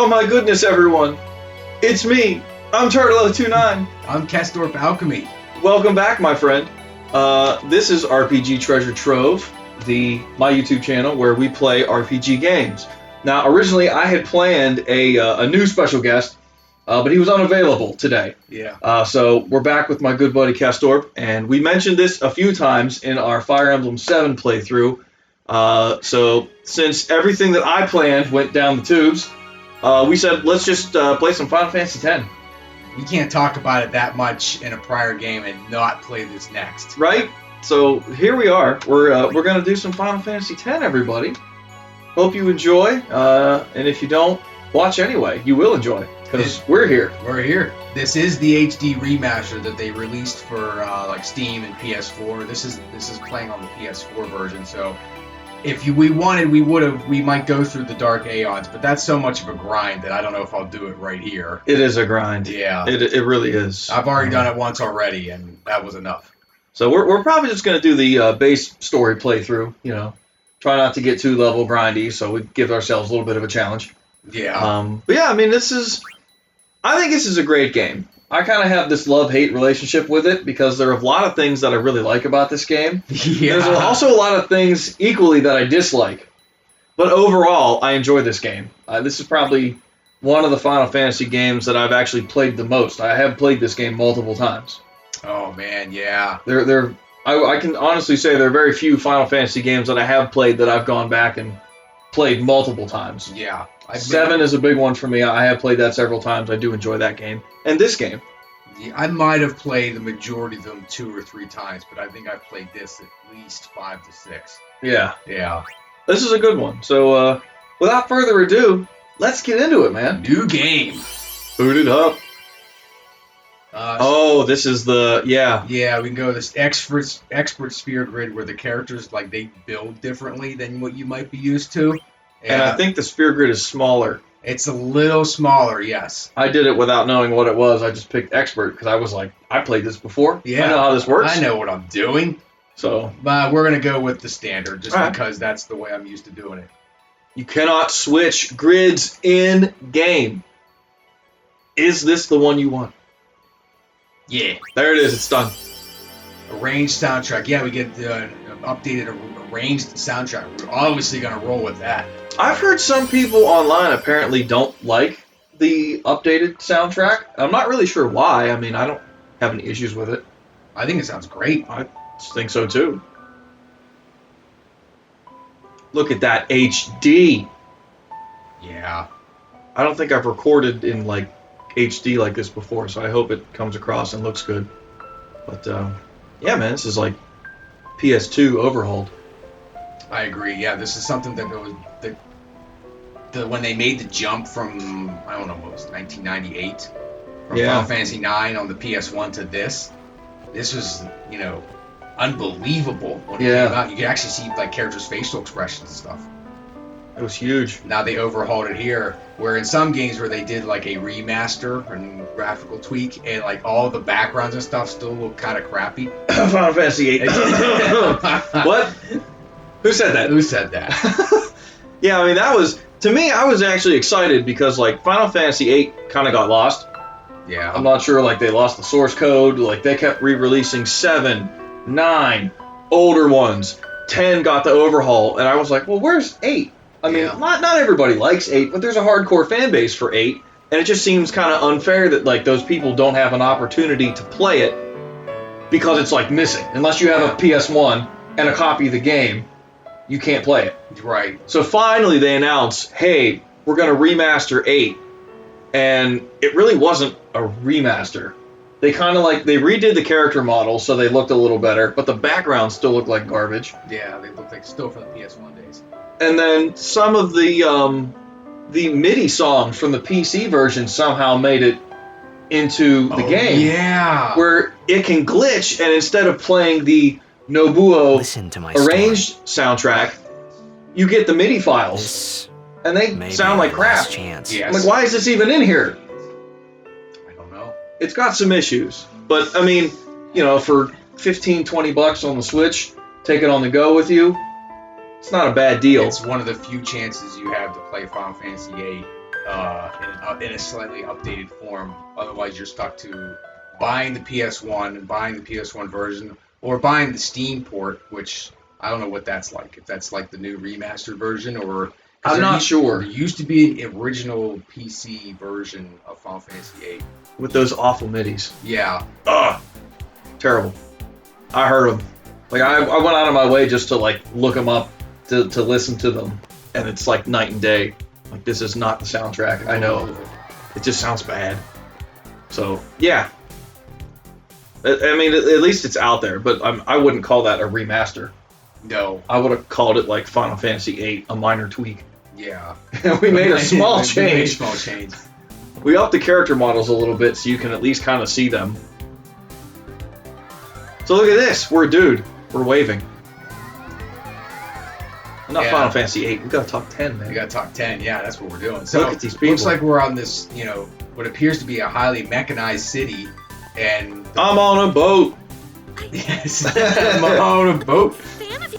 Oh my goodness, everyone. It's me. I'm Turtle029. I'm Castorp Alchemy. Welcome back, my friend. This is RPG Treasure Trove, my YouTube channel where we play RPG games. Now, originally I had planned a new special guest, but he was unavailable today. Yeah. So we're back with my good buddy Castorp, and we mentioned this a few times in our Fire Emblem 7 playthrough. So since everything that I planned went down the tubes, we said let's just play some Final Fantasy X. We can't talk about it that much in a prior game and not play this next. Right? So here we are. We're gonna do some Final Fantasy X, everybody. Hope you enjoy. And if you don't, watch anyway. You will enjoy because we're here. We're here. This is the HD remaster that they released for like Steam and PS4. This is playing on the PS4 version. So if we wanted, we might go through the Dark Aeons, but that's so much of a grind that I don't know if I'll do it right here. It is a grind. Yeah. It really is. I've already done it once already, and that was enough. So we're probably just going to do the base story playthrough, Try not to get too level grindy, so we give ourselves a little bit of a challenge. Yeah. But yeah, I mean, I think this is a great game. I kind of have this love-hate relationship with it because there are a lot of things that I really like about this game. Yeah. There's also a lot of things equally that I dislike. But overall, I enjoy this game. This is probably one of the Final Fantasy games that I've actually played the most. I have played this game multiple times. Oh, man, yeah. I can honestly say there are very few Final Fantasy games that I have played that I've gone back and played multiple times. Yeah. 7 is a big one for me. I have played that several times. I do enjoy that game. And this game. Yeah, I might have played the majority of them 2 or 3 times, but I think I've played this at least 5 to 6. Yeah. Yeah. This is a good one. So, without further ado, let's get into it, man. New game. Boot it up. This is the... Yeah. Yeah, we can go this expert sphere grid where the characters, like, they build differently than what you might be used to. And I think the sphere grid is smaller. It's a little smaller, yes. I did it without knowing what it was. I just picked expert because I was like, I played this before. Yeah. I know how this works. I know what I'm doing. So, But we're going to go with the standard just All right. because that's the way I'm used to doing it. you cannot switch grids in game. Is this the one you want? Yeah. There it is. It's done. Arranged soundtrack. Yeah, we get the updated arranged soundtrack. We're obviously going to roll with that. I've heard some people online apparently don't like the updated soundtrack. I'm not really sure why. I mean, I don't have any issues with it. I think it sounds great. I think so too. Look at that HD. Yeah. I don't think I've recorded in like HD like this before, so I hope it comes across and looks good. But yeah, man, this is like PS2 overhauled. I agree. Yeah, this is something that was when they made the jump from, I don't know, what was it, 1998 from Yeah. Final Fantasy IX on the PS1 to this was, unbelievable when it Yeah. came out. You could actually see like characters' facial expressions and stuff. It was huge. Now they overhauled it here, where in some games where they did like a remaster and graphical tweak, and like all the backgrounds and stuff still look kind of crappy. Final Fantasy VIII. What? Who said that? Who said that? Yeah, I mean, to me, I was actually excited because, like, Final Fantasy VIII kind of got lost. Yeah. I'm not sure, like, they lost the source code. Like, they kept re-releasing 7, 9, older ones. 10 got the overhaul. And I was like, well, where's 8? I mean, Yeah. not everybody likes 8, but there's a hardcore fan base for 8. And it just seems kind of unfair that, like, those people don't have an opportunity to play it because it's, like, missing. Unless you have a PS1 and a copy of the game, you can't play it. Right. So finally they announced, hey, we're going to remaster 8. And it really wasn't a remaster. They kind of they redid the character models so they looked a little better, but the background still looked like garbage. Yeah, they look like still from the PS1 days. And then some of the MIDI songs from the PC version somehow made it into the game. Yeah. Where it can glitch, and instead of playing the Nobuo Listen to my arranged soundtrack, you get the MIDI files, This and they may sound be like our crap. last chance. Yeah. I'm like, why is this even in here? I don't know. It's got some issues, but I mean, for $15-20 on the Switch, take it on the go with you. It's not a bad deal. It's one of the few chances you have to play Final Fantasy VIII in a slightly updated form. Otherwise, you're stuck to buying the PS1 and buying the PS1 version, or buying the Steam port, which I don't know what that's like. If that's like the new remastered version, or I'm not sure. There used to be an original PC version of Final Fantasy VIII With those awful midis. Yeah. Ugh. Terrible. I heard them. Like I went out of my way just to like look them up to listen to them, and it's like night and day. Like this is not the soundtrack. I know. It just sounds bad. So yeah. I mean, at least it's out there, but I wouldn't call that a remaster. No. I would have called it like Final Fantasy VIII, a minor tweak. Yeah. We made a small We made a change. small change. We upped the character models a little bit so you can at least kind of see them. So look at this. We're a dude. We're waving. Not Yeah. Final Fantasy VIII. We gotta talk 10, man. We got talk 10. Yeah, that's what we're doing. So Look at these people. looks like we're on this, what appears to be a highly mechanized city, and I'm on a boat. yes, I'm on a boat. Fan of you.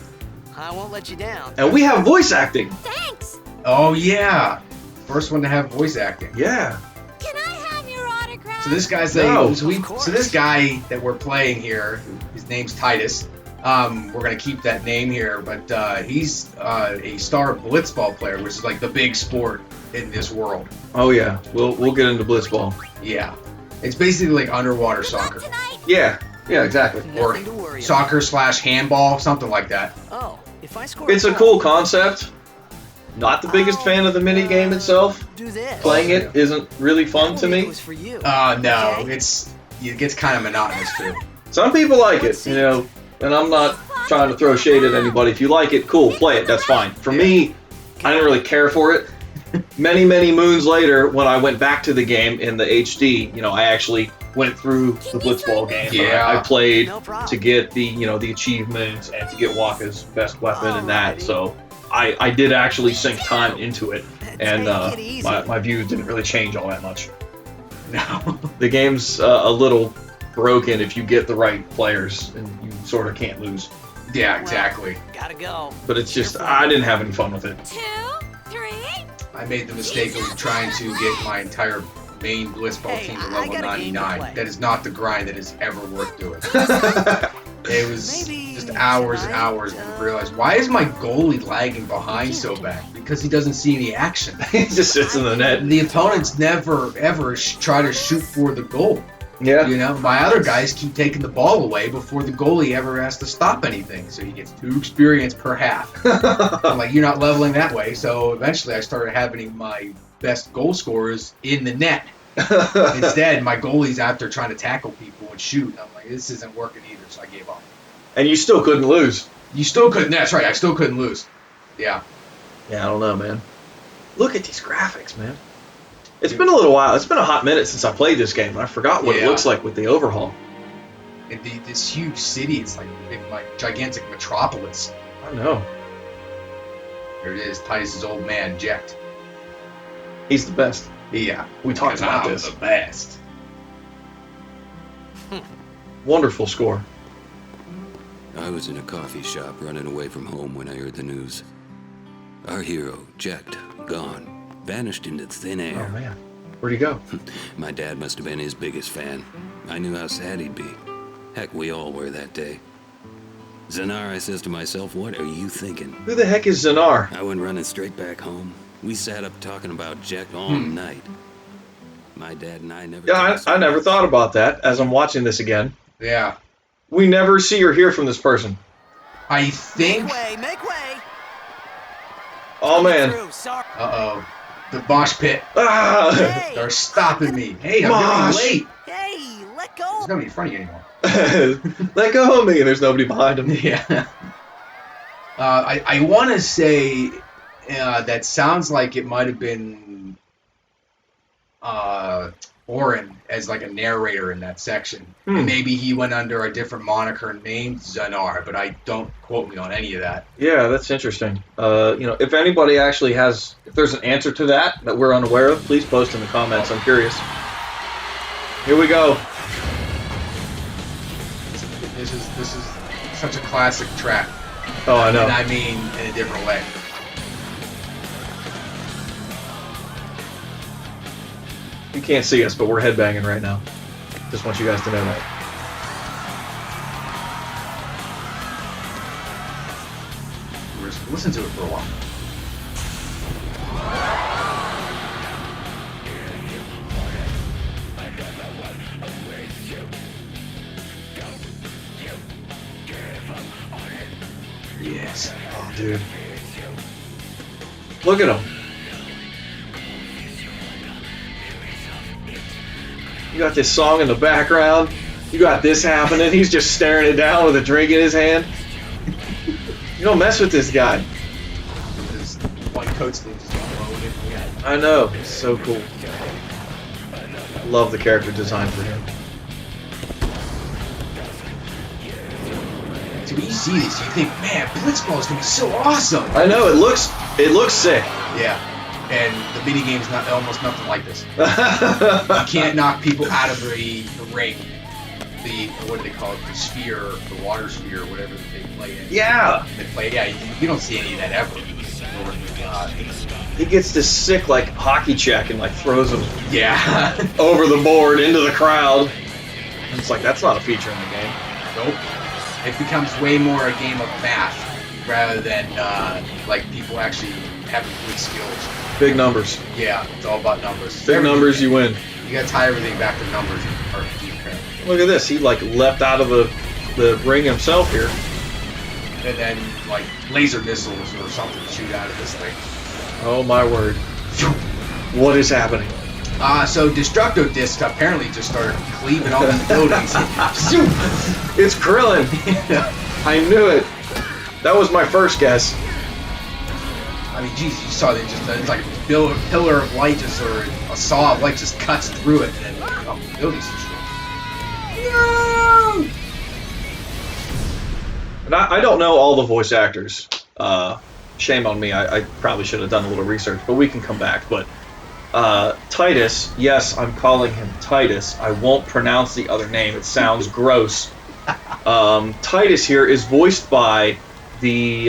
I won't let you down. And we have voice acting. Thanks. Oh yeah, first one to have voice acting. Yeah. Can I have your autograph? So this guy's No, so this guy that we're playing here, his name's Titus. We're gonna keep that name here, but he's a star blitzball player, which is like the big sport in this world. Oh yeah. We'll get into Blitzball. Yeah, it's basically like underwater Good luck soccer, tonight. Yeah. Yeah, exactly. or Nothing to worry soccer / handball, something like that. about. Oh, if I score It's a goal, cool concept. Not the biggest fan of the mini game itself. do this. Playing it isn't really fun to It me. was for you. No, Okay? it gets kind of monotonous too. Some people like it, and I'm not trying to throw shade at anybody. If you like it, cool, play it, that's fine. For me, I didn't really care for it. Many, many moons later, when I went back to the game in the HD, I actually went through the Blitzball game. Yeah. I played No problem. to get the achievements and to get Waka's best weapon and that. So I did actually sink time into it, and Take it easy. my views didn't really change all that much. No. The game's a little broken if you get the right players, and you sort of can't lose. Yeah, exactly. Gotta go. But it's just, I didn't have any fun with it. 2, 3. I made the mistake of trying to get my entire main blitzball Hey, team to I level got a game to 99. play. That is not the grind that is ever worth doing. It was Maybe just hours and tonight, hours, and I realized, why is my goalie lagging behind so bad? Because he doesn't see any action. He just sits in the net. The opponents never ever try to shoot for the goal. Yeah. My other guys keep taking the ball away before the goalie ever has to stop anything, so he gets 2 experience per half. I'm like, you're not leveling that way. So eventually I started having my best goal scorers in the net. Instead, my goalie's out there trying to tackle people and shoot. And I'm like, this isn't working either, so I gave up. And you still couldn't lose. You still couldn't. That's right. I still couldn't lose. Yeah. Yeah, I don't know, man. Look at these graphics, man. It's been a little while. It's been a hot minute since I played this game, and I forgot what it Yeah. looks like with the overhaul. And this huge city, it's like a big, gigantic metropolis. I know. There it is, Titus's old man, Jecht. He's the best. Yeah. We talked Because about I'm this. the best. Wonderful score. I was in a coffee shop running away from home when I heard the news. Our hero, Jecht, gone. Vanished into thin air. Oh, man. Where'd he go? My dad must have been his biggest fan. I knew how sad he'd be. Heck, we all were that day. Zanar, I says to myself, what are you thinking? Who the heck is Zanar? I went running straight back home. We sat up talking about Jecht all night. My dad and I never... Yeah, talked I never so thought about that as I'm watching this again. Yeah. We never see or hear from this person. I think. Make way. Oh, man. Through, sorry. Uh-oh. The mosh pit. Ah! Hey, They're stopping me. Hey, I'm Mosh. getting late. hey, let go. There's nobody in front of you anymore. Let go of me. There's nobody behind him. Yeah. I want to say that sounds like it might have been Orin as like a narrator in that section. And maybe he went under a different moniker named Zanar, but I don't quote me on any of that. Yeah, that's interesting. If anybody actually has, if there's an answer to that we're unaware of, please post in the comments. I'm curious. Here we go. This is such a classic track. Oh, I know. And I mean in a different way. You can't see us, but we're headbanging right now. Just want you guys to know that. We're just listen to it for a while. Yes. Oh, dude. Look at him. You got this song in the background. You got this happening. He's just staring it down with a drink in his hand. You don't mess with this guy. His white coat sleeves just loaded. Yeah. I know. It's so cool. Love the character design for him. So when you see this, you think, man, Blitzball is gonna be so awesome. I know. It looks sick. Yeah. And the mini game's not almost nothing like this. You can't knock people out of the ring. What do they call it? The sphere, the water sphere, whatever that they play in. Yeah. They play. Yeah. You don't see any of that ever. He gets this sick like hockey check and like throws him Yeah. over the board into the crowd. And it's like that's not a feature in the game. Nope. It becomes way more a game of math rather than like people actually having good skills. Big numbers. Yeah, it's all about numbers. Big numbers, you win. You gotta tie everything back to numbers in RPG apparently. Look at this. He like leapt out of the ring himself here. And then like laser missiles or something shoot out of this thing. Oh my word. What is happening? So Destructo Disc apparently just started cleaving all these buildings. It's Krillin. I knew it. That was my first guess. I mean, geez, you saw that it's like a pillar of light just, or a saw of light just cuts through it, and then the building's destroyed. No! And I don't know all the voice actors. Shame on me. I probably should have done a little research, but we can come back. But Titus, yes, I'm calling him Titus. I won't pronounce the other name. It sounds gross. Titus here is voiced by the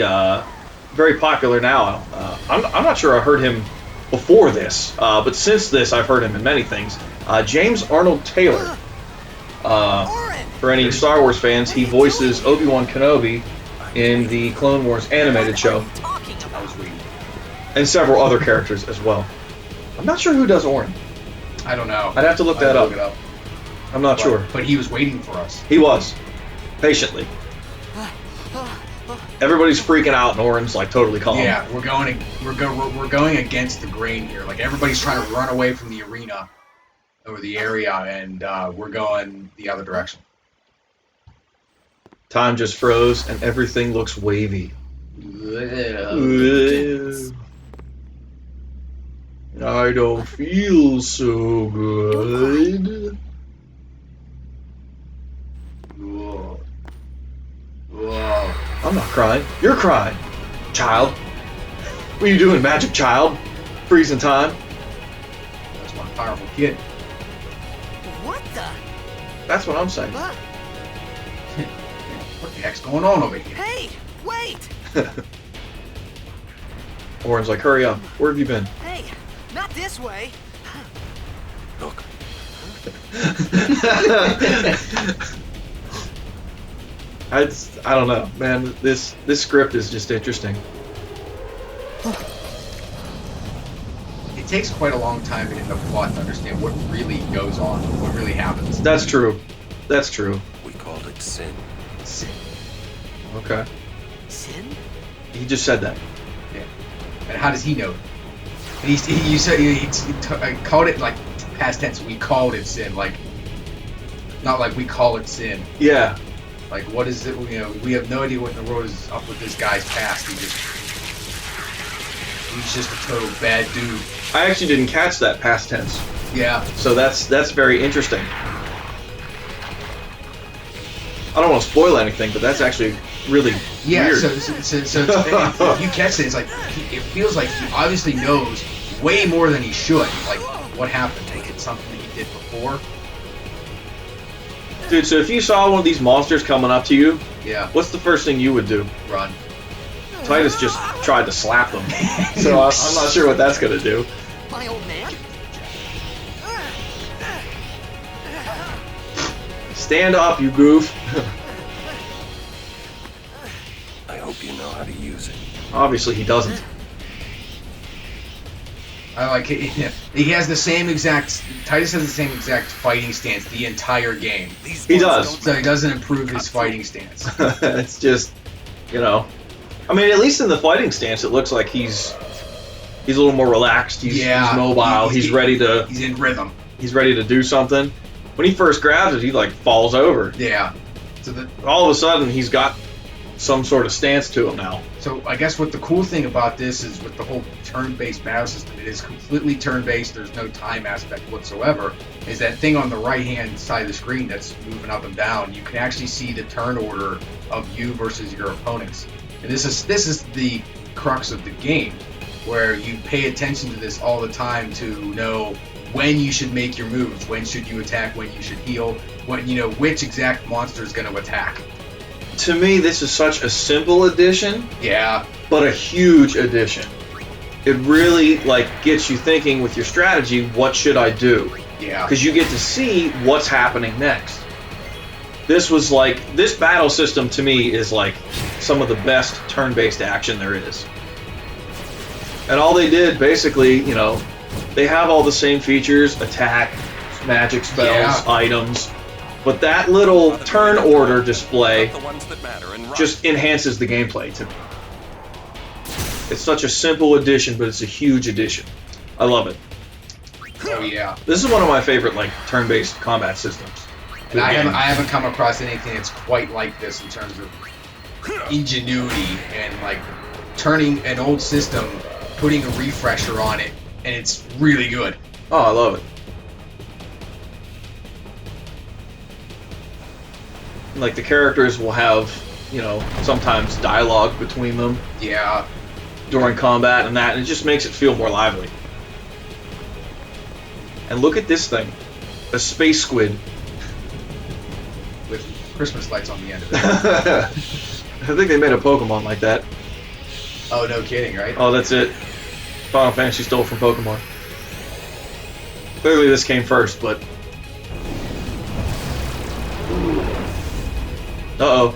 very popular now. I'm not sure I heard him before this, but since this I've heard him in many things. James Arnold Taylor. For any Star Wars fans, he voices Obi-Wan Kenobi in the Clone Wars animated show, and several other characters as well. I'm not sure who does Orin. I don't know. I'd have to look that up. Look it up. I'm not sure. But he was waiting for us. He was. Patiently. Everybody's freaking out, and Orin's like totally calm. Yeah, we're going against the grain here. Like everybody's trying to run away from the arena or the area, and we're going the other direction. Time just froze, and everything looks wavy. I don't feel so good. Whoa. Whoa. I'm not crying. You're crying, child. What are you doing, Magic Child? Freezing time. That's one powerful kid. What the? That's what I'm saying. What the heck's going on over here? Hey, wait! Orin's like, hurry up. Where have you been? Hey, not this way. Look, I don't know, man. This script is just interesting. It takes quite a long time in the plot to understand what really goes on, what really happens. That's true. That's true. we called it sin. Sin. Okay. Sin? He just said that. Yeah. And how does he know? And you said he called it like past tense. We called it sin, like not like we call it sin. Yeah. Like what is it? You know, we have no idea what in the world is up with this guy's past. He's just a total bad dude. I actually didn't catch that past tense. Yeah. So that's very interesting. I don't want to spoil anything, but that's actually really Yeah. weird. So if you catch it, it's like it feels like he obviously knows way more than he should. Like what happened? Like it's something that he did before. Dude, so if you saw one of these monsters coming up to you, Yeah. what's the first thing you would do? Run. Titus just tried to slap them. So I'm not sure what that's going to do. My old man? Stand up, you goof. I hope you know how to use it. Obviously, he doesn't. I like it. He has the same exact. Titus has the same exact fighting stance the entire game. These He ones does. don't So he doesn't improve his fighting stance. It's just, you know. I mean, at least in the fighting stance, it looks like he's a little more relaxed. He's mobile. He's ready to. He's in rhythm. He's ready to do something. When he first grabs it, he like falls over. Yeah. So the All of a sudden, he's got some sort of stance to him now. So I guess what the cool thing about this is with the whole turn-based battle system, it is completely turn-based. There's no time aspect whatsoever. Is that thing on the right-hand side of the screen that's moving up and down? You can actually see the turn order of you versus your opponents, and this is the crux of the game, where you pay attention to this all the time to know when you should make your moves, when should you attack, when you should heal, when which exact monster is going to attack. To me, this is such a simple addition, Yeah. but a huge addition. It really like gets you thinking with your strategy, what should I do? Yeah. Because you get to see what's happening next. This battle system to me is like some of the best turn-based action there is. And all they did basically, they have all the same features, attack, magic spells, items, but that little turn order display The ones that matter and just enhances the gameplay to me. It's such a simple addition, but it's a huge addition. I love it. Oh yeah. This is one of my favorite like turn-based combat systems. And I haven't come across anything that's quite like this in terms of ingenuity and like turning an old system, putting a refresher on it, and it's really good. Oh, I love it. Like the characters will have, sometimes dialogue between them Yeah. during combat and that, and it just makes it feel more lively. And look at this thing, a space squid. With Christmas lights on the end of it. I think they made a Pokemon like that. Oh, no kidding, right? Oh, that's it. Final Fantasy stole from Pokemon. Clearly this came first, but... Uh-oh.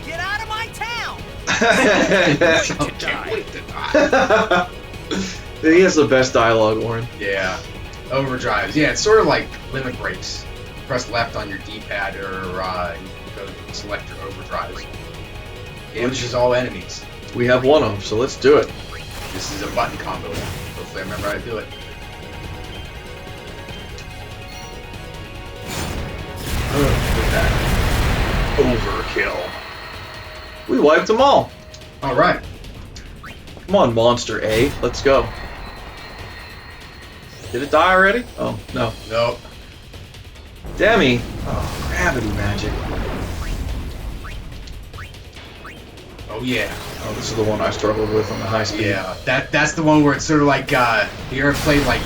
Get out of my town! I can't wait to die. He has the best dialogue, Warren. Yeah. Overdrives. Yeah, it's sort of like limit breaks. Press left on your D-pad or go select your overdrives. Damages all enemies. We have one of them, so let's do it. This is a button combo. Hopefully I remember how to do it. Overkill. We wiped them all. Alright. Come on, Monster A. Let's go. Did it die already? Oh, no. Nope. Demi. Oh, gravity magic. Oh yeah. Oh, this is the one I struggled with on the high speed. Yeah. That's the one where it's sort of like you ever played like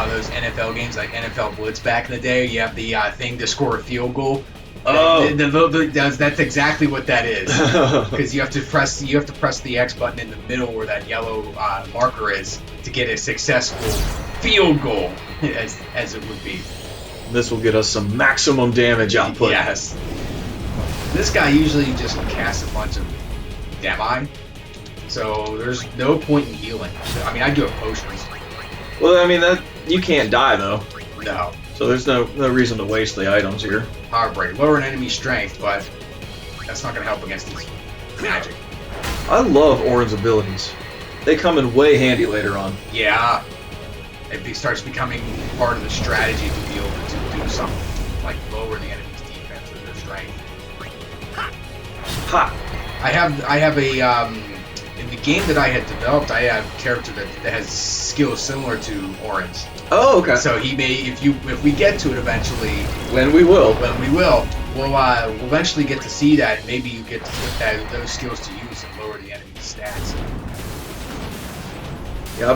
those NFL games like NFL Blitz back in the day? You have the thing to score a field goal. Oh. That's exactly what that is. Because you have to press the X button in the middle where that yellow marker is to get a successful field goal, as it would be. This will get us some maximum damage output. Yes. This guy usually just casts a bunch of demi, so there's no point in healing. I mean, I do have potions. Well, I mean, that you can't die, though. No. So there's no reason to waste the items here. Power break. Lower an enemy strength, but that's not going to help against his magic. I love Orin's abilities. They come in way handy later on. Yeah. It starts becoming part of the strategy to be able to do something, like lower the enemy's defense or their strength. Ha! I have a in the game that I had developed, I have a character that has skills similar to Orin's. Oh, okay. So he may, if we get to it eventually, When we will. we'll eventually get to see that. Maybe you get to put those skills to use and lower the enemy's stats. Yeah,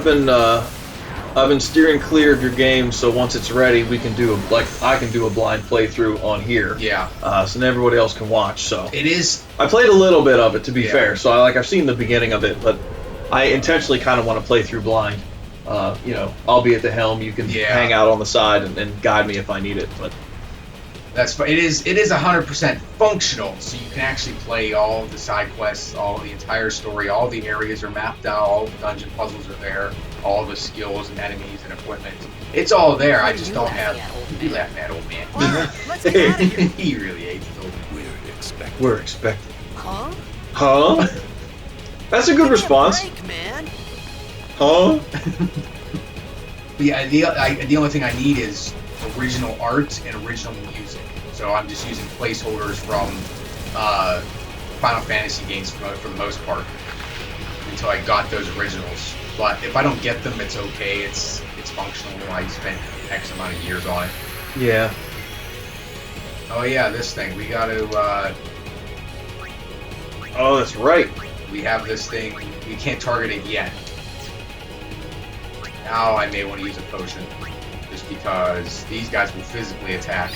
I've been steering clear of your game, so once it's ready, we can do I can do a blind playthrough on here. Yeah. So then everybody else can watch. So It is. I played a little bit of it, to be Yeah. fair. So I've seen the beginning of it, but I intentionally kind of want to play through blind. I'll be at the helm. You can Yeah. hang out on the side and guide me if I need it. But It is 100% functional, so you can actually play all the side quests, all the entire story, all the areas are mapped out, all the dungeon puzzles are there, all the skills and enemies and equipment. It's all there. I just don't have. You laughing at old man. Let's get out of here. He really hates old man. We're expecting. Huh? Huh? That's a good response. Break, man. Huh? But yeah, the only thing I need is original art and original music. So I'm just using placeholders from Final Fantasy games for the most part until I got those originals. But if I don't get them, it's okay. It's functional. I spent X amount of years on it. Yeah. Oh yeah, this thing. We got to. Oh, that's right. We have this thing. We can't target it yet. Now I may want to use a potion, just because these guys will physically attack.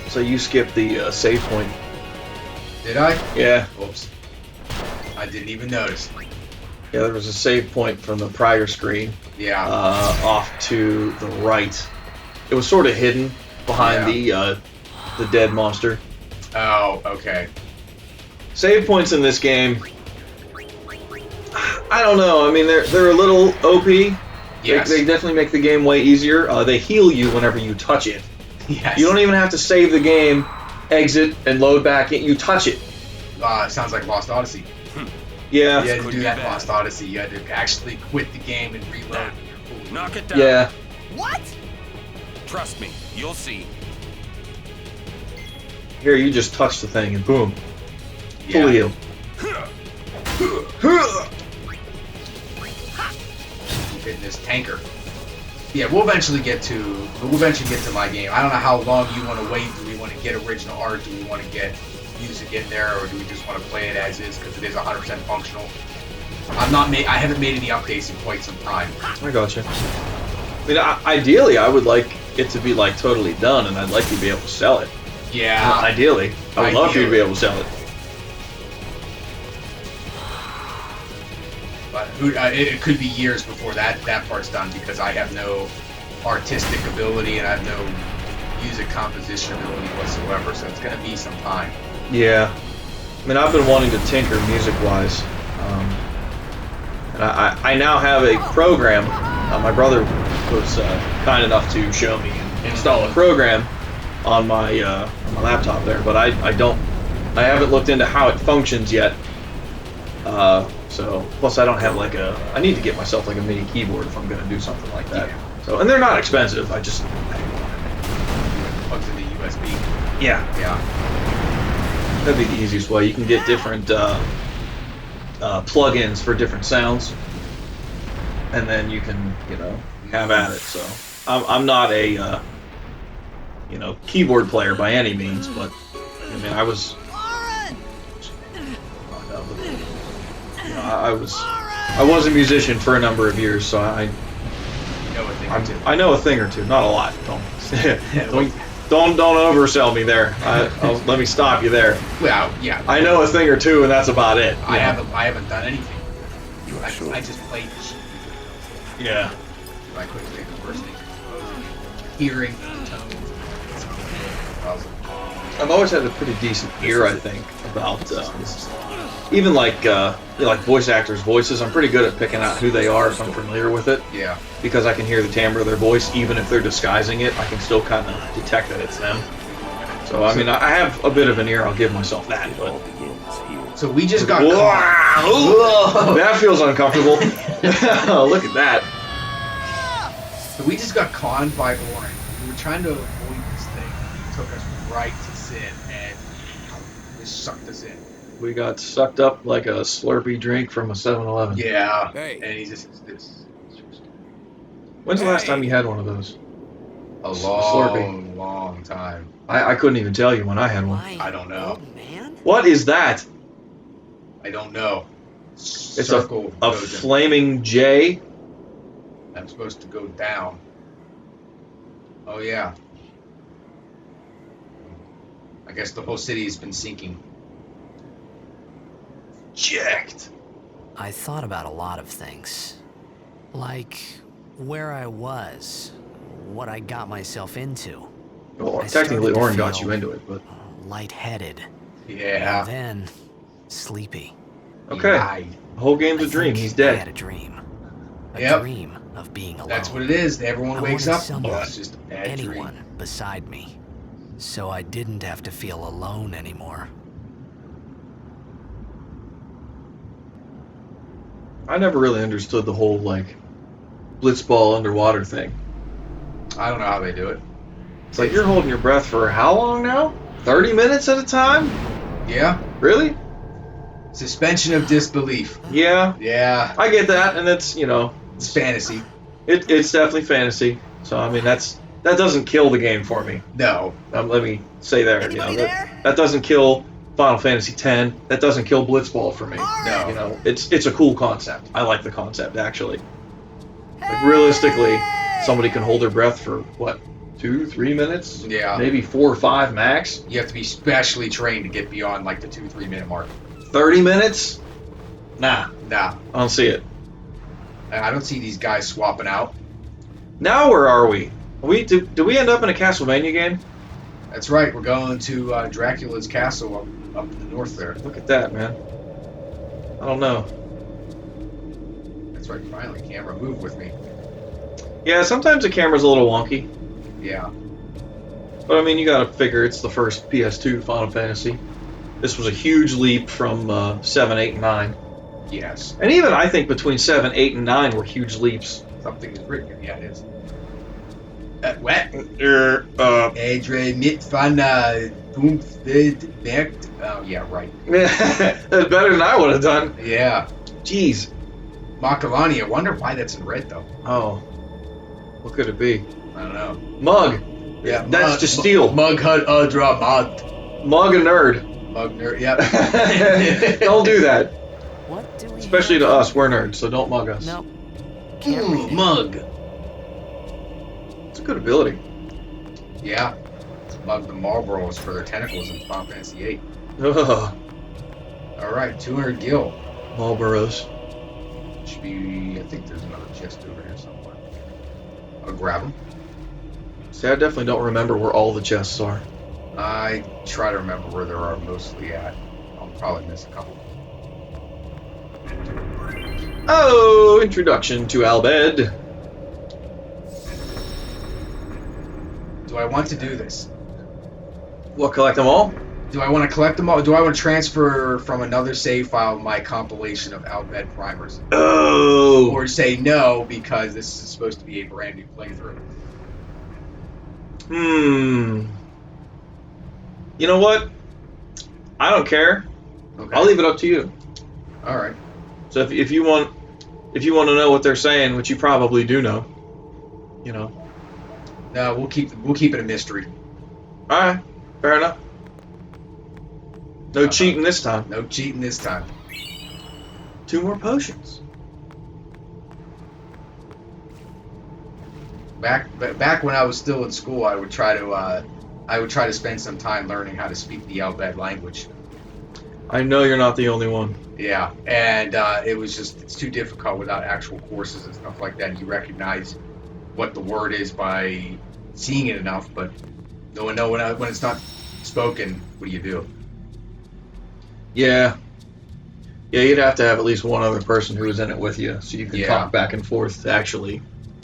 So you skipped the save point. Did I? Yeah. Oops. I didn't even notice. Yeah, there was a save point from the prior screen. Yeah. Off to the right. It was sort of hidden behind the dead monster. Oh, okay. Save points in this game, I don't know. I mean, they're a little OP. Yes. They definitely make the game way easier. They heal you whenever you touch it. Yes. You don't even have to save the game, exit, and load back in. You touch it. Sounds like Lost Odyssey. Yeah. You had to Could do be that in bad. Lost Odyssey. You had to actually quit the game and reload when you're fully. Knock it down. Yeah. What? Trust me, you'll see. Here, you just touch the thing and boom, Yeah. fully healed. Keep hitting this tanker. Yeah, we'll eventually get to my game. I don't know how long you want to wait. Do we want to get original art? Do we want to get music in there, or do we just want to play it as is because it is 100% functional? I haven't made any updates in quite some time. I gotcha. I mean, ideally, I would like it to be like totally done, and I'd like you to be able to sell it. Yeah. Ideally, I would love for you to be able to sell it. But it could be years before that part's done because I have no artistic ability and I have no music composition ability whatsoever. So it's gonna be some time. Yeah. I mean, I've been wanting to tinker music-wise. And I now have a program. My brother was kind enough to show me and install a program on my laptop there, but I haven't looked into how it functions yet. So plus I don't have I need to get myself like a mini keyboard if I'm gonna do something like that. So, and they're not expensive. Plugs into USB. Yeah, Yeah. that'd be the easiest way. You can get different plugins for different sounds, and then you can have at it. So I'm not a keyboard player by any means, but I mean I was. I was a musician for a number of years, so I know a thing or two. know a thing or two, not a lot. Don't oversell me there. Let me stop you there. Well, yeah. I know a thing or two, and that's about it. I haven't done anything. I just played the shit. Yeah. I couldn't say the first thing. Hearing tones. I've always had a pretty decent ear, I think, about even like voice actors' voices. I'm pretty good at picking out who they are if I'm familiar with it, Yeah. because I can hear the timbre of their voice, even if they're disguising it. I can still kind of detect that it's them. So I mean, I have a bit of an ear. I'll give myself that. But All begins here. So we just got caught. Whoa! That feels uncomfortable. Look at that. So we just got conned by Orin. We were trying to avoid this thing. He took us right to Sin and he sucked us in. We got sucked up like a Slurpee drink from a 7-Eleven. Yeah. Hey. And he's just this. When's the last time you had one of those? A Slurpee. long time. I couldn't even tell you when I had one. I don't know. Old man? What is that? I don't know. It's Circle a goes in. flaming J. I'm supposed to go down. Oh yeah. I guess the whole city has been sinking. Jacked. I thought about a lot of things. Like where I was, what I got myself into. Well, I technically, started to Orin got feel you into it, but lightheaded. Yeah. And then sleepy. okay. Lied. The whole game's a I dream. think He's I had dead. a dream. A Yep. dream of being alone. That's what it is. Everyone I wakes wanted up. someone, Oh, it's just a bad anyone dream. beside me, so I didn't have to feel alone anymore. I never really understood the whole like blitzball underwater thing. I don't know how they do it. It's like you're holding your breath for how long now? 30 minutes at a time? Yeah. Really? Suspension of disbelief. Yeah, Yeah. I get that, and it's It's fantasy. it's definitely fantasy. So I mean that doesn't kill the game for me. No. Let me say there, Anybody there? that doesn't kill Final Fantasy X. That doesn't kill Blitzball for me. No. It's a cool concept. I like the concept actually. Like realistically, somebody can hold their breath for what, 2-3 minutes? Yeah. Maybe 4 or 5 max. You have to be specially trained to get beyond like the 2-3 minute mark. 30 minutes? Nah, Nah. I don't see it. I don't see these guys swapping out. Now where are we? Do we end up in a Castlevania game? That's right. We're going to Dracula's castle up in the north there. Look at that, man. I don't know. That's right. Finally, camera, move with me. Yeah, sometimes the camera's a little wonky. Yeah. But I mean, you gotta figure it's the first PS2 Final Fantasy. This was a huge leap from 7, 8, and 9. Yes. And even I think between 7, 8, and 9 were huge leaps. Something is written. Yeah, it is. What? Adre mit van merkt. Oh, yeah, right. That's better than I would have done. Yeah. Jeez. Makavani, I wonder why that's in red, though. Oh. What could it be? I don't know. Mug. Yeah, That's just steel. Mug Hut Dramat. Mug a nerd. Mug nerd, yeah. Don't do that. What do we Especially to us. We're nerds, so don't mug us. Nope. Can't read it. Mug. It's a good ability. Yeah. Mug the Marlboros for their tentacles in Final Fantasy VIII. Ugh. Alright, 200 gil. Marlboros. Should be, I think there's another chest over here somewhere. I'll grab them. See, I definitely don't remember where all the chests are. I try to remember where they are mostly at. I'll probably miss a couple. Oh, introduction to Albed. Do I want to do this? What, collect them all? Do I want to collect them all? Do I want to transfer from another save file my compilation of Albed primers? Oh. Or say no because this is supposed to be a brand new playthrough? You know what? I don't care. Okay. I'll leave it up to you. All right. So if you want to know what they're saying, which you probably do know, you know. No, we'll keep it a mystery. All right, fair enough. No cheating this time. No cheating this time. 2 more potions. Back when I was still in school, I would try to spend some time learning how to speak the Albed language. I know you're not the only one. Yeah, and it's too difficult without actual courses and stuff like that. You recognize what the word is by seeing it enough, but when it's not spoken, what do you do? Yeah, you'd have to have at least one other person who was in it with you, so you can Yeah. talk back and forth to actually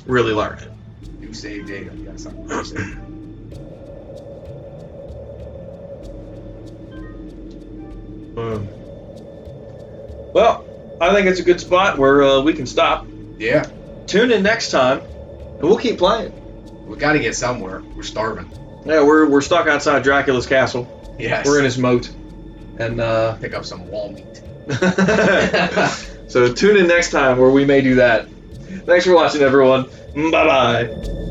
really learn it. New save data. You got something to say. Well, I think it's a good spot where we can stop. Yeah, Tune in next time, and we'll keep playing. we got to get somewhere. We're starving. Yeah, we're stuck outside Dracula's castle. Yes. We're in his moat, and Pick up some wall meat. so tune in next time where we may do that. Thanks for watching, everyone. Bye bye.